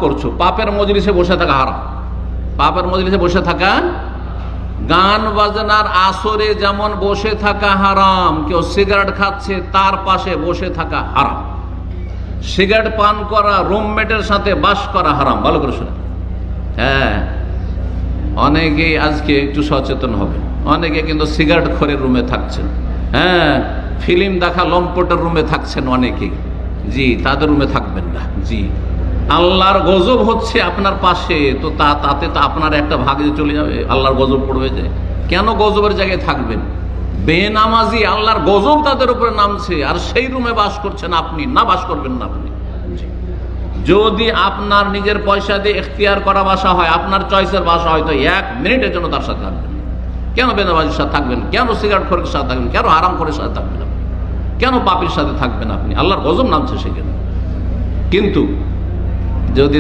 করছো, পাপের মজলিসে বসে থাকা হারাম। পাপের মজলিসে বসে থাকা, গান বাজনার আসরে যেমন বসে থাকা হারাম, কেউ সিগারেট খাচ্ছে তার পাশে বসে থাকা হারাম। সিগারেট পান করা, রুমমেটের সাথে বাস করা হারাম। ভালো করে শুনে, হ্যাঁ, অনেকেই আজকে একটু সচেতন হবে। অনেকে কিন্তু সিগারেট খোরে রুমে থাকছেন, হ্যাঁ, ফিল্ম দেখা লম্পটের রুমে থাকছেন অনেকেই। জি, তাদের রুমে থাকবেন না। জি, আল্লাহর গজব হচ্ছে আপনার পাশে, তো তাতে তো আপনার একটা ভাগ যে চলে যাবে, আল্লাহর গজব পড়বে। যে কেন গজবের জায়গায় থাকবেন? বেনামাজি, আল্লাহর গজব তাদের উপরে নামছে, আর সেই রুমে বাস করছেন আপনি, না বাস করবেন না আপনি। যদি আপনার নিজের পয়সা দিয়ে এখতিয়ার করা বাসা হয়, আপনার চয়েসের বাসা হয়, তো 1 মিনিটের জন্য তার সাথে থাকবেন। কেন বেনামাজির সাথে থাকবেন? কেন সিগারেট খোরের সাথে থাকবেন? কেন হারাম খোরের সাথে থাকবেন আপনি? কেন পাপীর সাথে থাকবেন আপনি? আল্লাহর গজব নামছে সেখানে। কিন্তু যদি